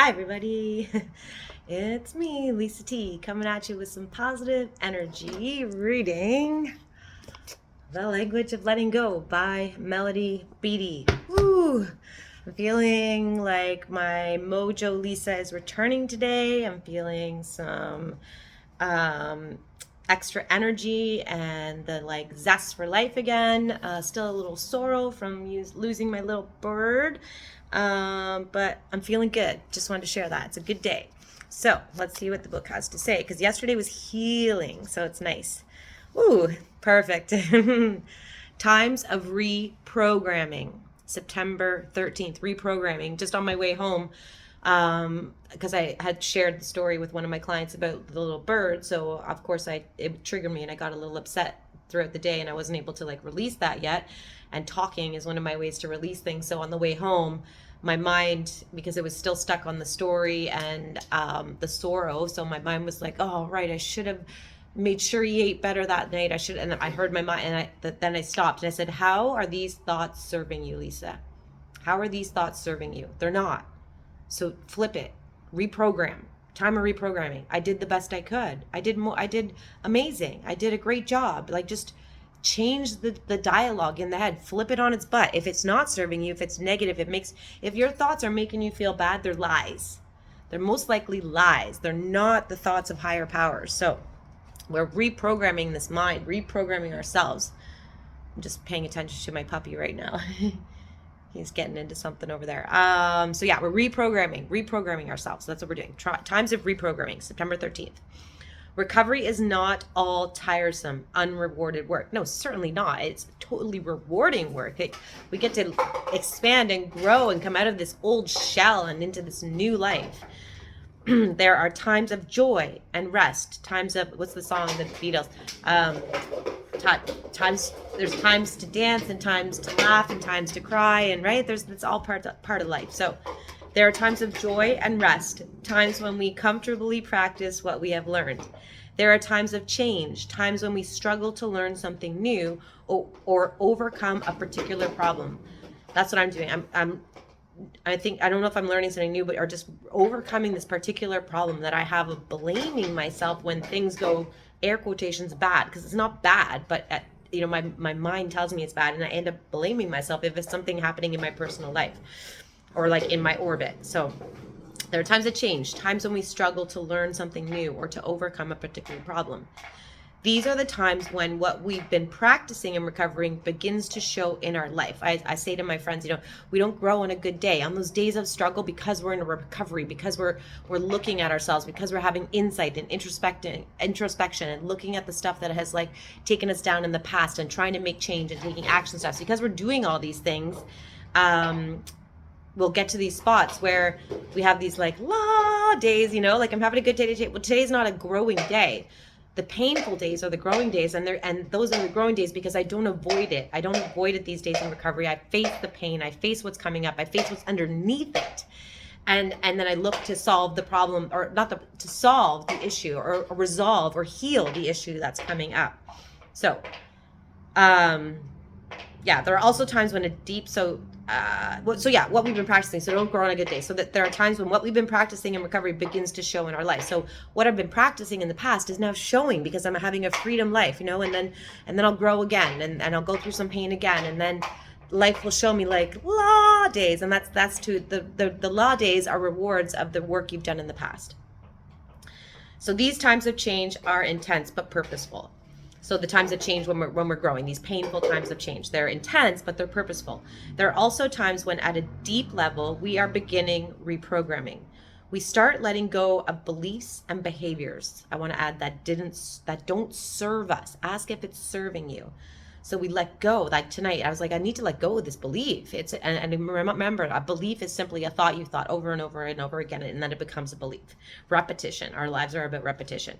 Hi, everybody. It's me, LisaT, coming at you with some positive energy reading The Language of Letting Go by Melody Beattie. Woo! I'm feeling like my mojo Lisa is returning today. I'm feeling some um, extra energy and the zest for life again. Still a little sorrow from losing my little bird, but I'm feeling good. Just wanted to share that. It's a good day. So let's see what the book has to say, because yesterday was healing, so it's nice. Ooh, perfect. Times of reprogramming. September 13th, reprogramming. Just on my way home, because I had shared the story with one of my clients about the little bird. So of course it triggered me and I got a little upset throughout the day and I wasn't able to release that yet. And talking is one of my ways to release things. So on the way home, my mind, because it was still stuck on the story and the sorrow, so my mind was like, oh, right, I should have made sure he ate better that night. And I heard my mind, and then I stopped and I said, how are these thoughts serving you, Lisa? How are these thoughts serving you? They're not. So flip it, reprogram. Time of reprogramming. I did the best I could. I did amazing. I did a great job. Just change the dialogue in the head. Flip it on its butt. If it's not serving you, if it's negative, if your thoughts are making you feel bad, they're lies. They're most likely lies. They're not the thoughts of higher powers. So we're reprogramming this mind, reprogramming ourselves. I'm just paying attention to my puppy right now. He's getting into something over there. So yeah, we're reprogramming ourselves. That's what we're doing. Times of reprogramming, September 13th. Recovery is not all tiresome, unrewarded work. No, certainly not. It's totally rewarding work. We get to expand and grow and come out of this old shell and into this new life. There are times of joy and rest. Times of, what's the song, the Beatles? There's times to dance and times to laugh and times to cry, and right, it's all part of life. So there are times of joy and rest, times when we comfortably practice what we have learned. There are times of change, times when we struggle to learn something new or overcome a particular problem. That's what I'm doing. I don't know if I'm learning something new, or just overcoming this particular problem that I have of blaming myself when things go, air quotations, bad, because it's not bad, but my mind tells me it's bad, and I end up blaming myself if it's something happening in my personal life or in my orbit. So there are times of change, times when we struggle to learn something new or to overcome a particular problem. These are the times when what we've been practicing and recovering begins to show in our life. I say to my friends, we don't grow on a good day. On those days of struggle, because we're in a recovery, because we're looking at ourselves, because we're having insight and introspection and looking at the stuff that has taken us down in the past and trying to make change and taking action steps. Because we're doing all these things, we'll get to these spots where we have these la days, I'm having a good day today. Well, today's not a growing day. The painful days are the growing days, and those are the growing days because I don't avoid it. I don't avoid it these days in recovery. I face the pain. I face what's coming up. I face what's underneath it, and then I look to solve the problem, or to solve the issue, or resolve or heal the issue that's coming up. So, yeah, there are also times when what we've been practicing, so don't grow on a good day. So that there are times when what we've been practicing in recovery begins to show in our life. So what I've been practicing in the past is now showing because I'm having a freedom life, and then I'll grow again, and I'll go through some pain again, and then life will show me law days, and that's to the law days are rewards of the work you've done in the past. So these times of change are intense but purposeful. So the times of change when we're growing, these painful times of change, they're intense, but they're purposeful. There are also times when at a deep level, we are beginning reprogramming. We start letting go of beliefs and behaviors. I want to add that don't serve us. Ask if it's serving you. So we let go. Tonight, I was I need to let go of this belief. And remember, a belief is simply a thought you thought over and over and over again, and then it becomes a belief. Repetition. Our lives are about repetition.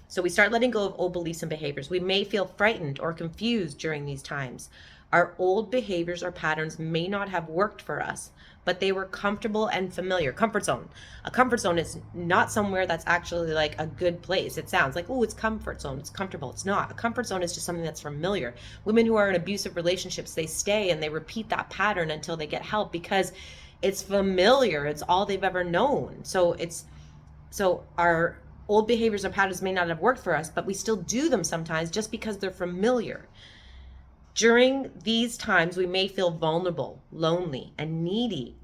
So we start letting go of old beliefs and behaviors. We may feel frightened or confused during these times. Our old behaviors or patterns may not have worked for us, but they were comfortable and familiar. Comfort zone. A comfort zone is not somewhere that's actually a good place. It sounds like, oh, it's comfort zone, it's comfortable. It's not. A comfort zone is just something that's familiar. Women who are in abusive relationships, they stay and they repeat that pattern until they get help because It's familiar. It's all they've ever known. So our old behaviors or patterns may not have worked for us, but we still do them sometimes just because they're familiar. During these times, we may feel vulnerable, lonely, and needy,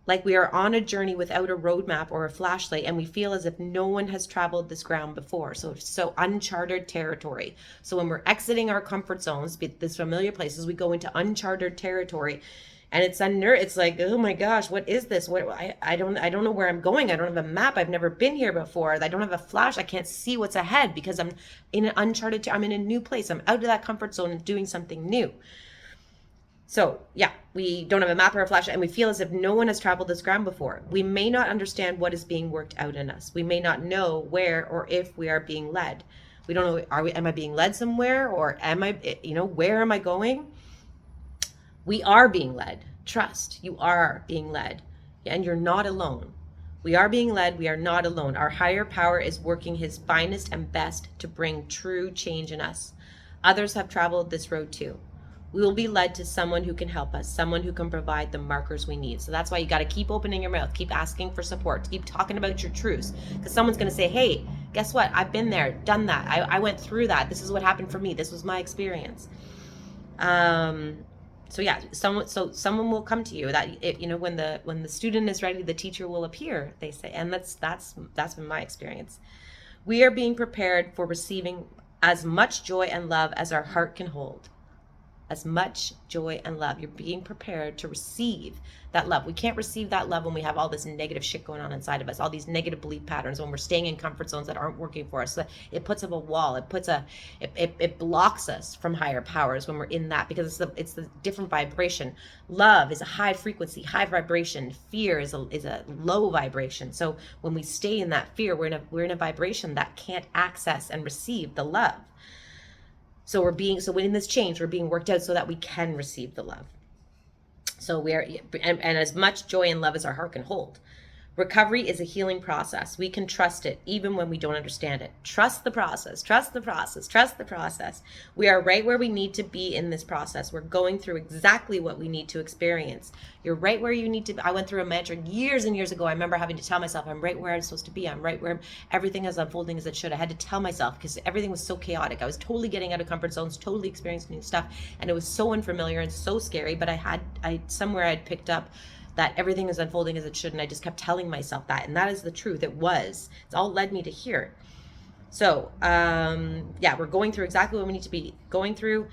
like we are on a journey without a roadmap or a flashlight, and we feel as if no one has traveled this ground before. So uncharted territory. So when we're exiting our comfort zones, these familiar places, we go into uncharted territory, and it's like, oh my gosh, what is this? I don't know where I'm going. I don't have a map. I've never been here before. I don't have a flash. I can't see what's ahead because I'm in an uncharted. I'm in a new place. I'm out of that comfort zone and doing something new. So yeah, we don't have a map or a flashlight, and we feel as if no one has traveled this ground before. We may not understand what is being worked out in us. We may not know where or if we are being led. We don't know, am I being led somewhere, or where am I going? We are being led. Trust, you are being led, and you're not alone. We are being led. We are not alone. Our higher power is working his finest and best to bring true change in us. Others have traveled this road too. We will be led to someone who can help us, someone who can provide the markers we need. So that's why you got to keep opening your mouth, keep asking for support, keep talking about your truths, because someone's going to say, hey, guess what? I've been there, done that. I went through that. This is what happened for me. This was my experience. So yeah, someone will come to you. That when the student is ready, the teacher will appear, they say, and that's been my experience. We are being prepared for receiving as much joy and love as our heart can hold. As much joy and love. You're being prepared to receive that love. We can't receive that love when we have all this negative shit going on inside of us, all these negative belief patterns, when we're staying in comfort zones that aren't working for us. So it puts up a wall. It blocks us from higher powers when we're in that, because it's the different vibration. Love is a high frequency, high vibration. Fear is a low vibration. So when we stay in that fear, we're in a vibration that can't access and receive the love. So in this change, we're being worked out so that we can receive the love. So and as much joy and love as our heart can hold. Recovery is a healing process. We can trust it even when we don't understand it. Trust the process, trust the process, trust the process. We are right where we need to be in this process. We're going through exactly what we need to experience. You're right where you need to be. I went through a mantra years and years ago. I remember having to tell myself, I'm right where I'm supposed to be. I'm right where everything is unfolding as it should. I had to tell myself because everything was so chaotic. I was totally getting out of comfort zones, totally experiencing new stuff. And it was so unfamiliar and so scary, but somewhere I'd picked up that everything is unfolding as it should, and I just kept telling myself that, and that is the truth. It's all led me to here. So we're going through exactly what we need to be going through,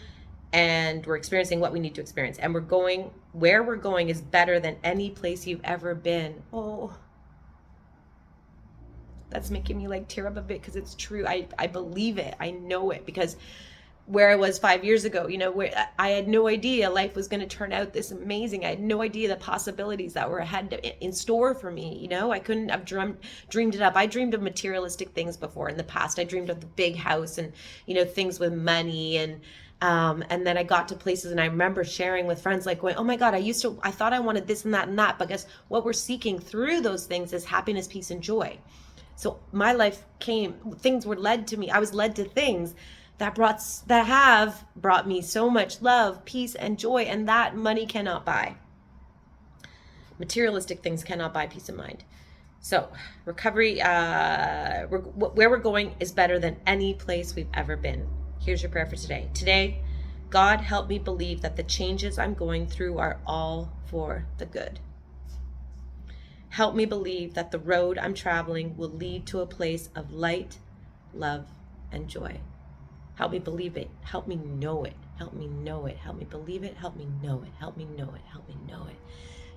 and we're experiencing what we need to experience, and where we're going is better than any place you've ever been. Oh, that's making me like tear up a bit, because it's true. I believe it. I know it, because where I was 5 years ago, where I had no idea life was going to turn out this amazing. I had no idea the possibilities that were ahead in store for me. I couldn't have dreamed it up. I dreamed of materialistic things before in the past. I dreamed of the big house and, things with money. And then I got to places, and I remember sharing with friends, like going, oh my God, I thought I wanted this and that and that. But guess what we're seeking through those things is happiness, peace, and joy. So my life things were led to me. I was led to things that have brought me so much love, peace, and joy, and that money cannot buy. Materialistic things cannot buy peace of mind. So recovery, where we're going is better than any place we've ever been. Here's your prayer for today. Today, God, help me believe that the changes I'm going through are all for the good. Help me believe that the road I'm traveling will lead to a place of light, love, and joy. Help me believe it. Help me know it. Help me know it. Help me believe it. Help me know it. Help me know it. Help me know it.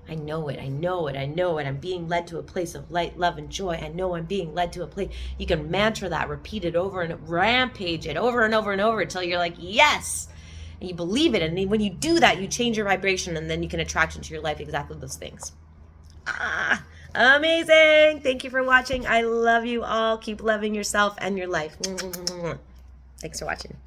I know it. I know it. I know it. I'm being led to a place of light, love, and joy. I know I'm being led to a place. You can mantra that, repeat it over and rampage it over and over and over until you're like, yes. And you believe it. And when you do that, you change your vibration, and then you can attract into your life exactly those things. Amazing. Thank you for watching. I love you all. Keep loving yourself and your life. Thanks for watching.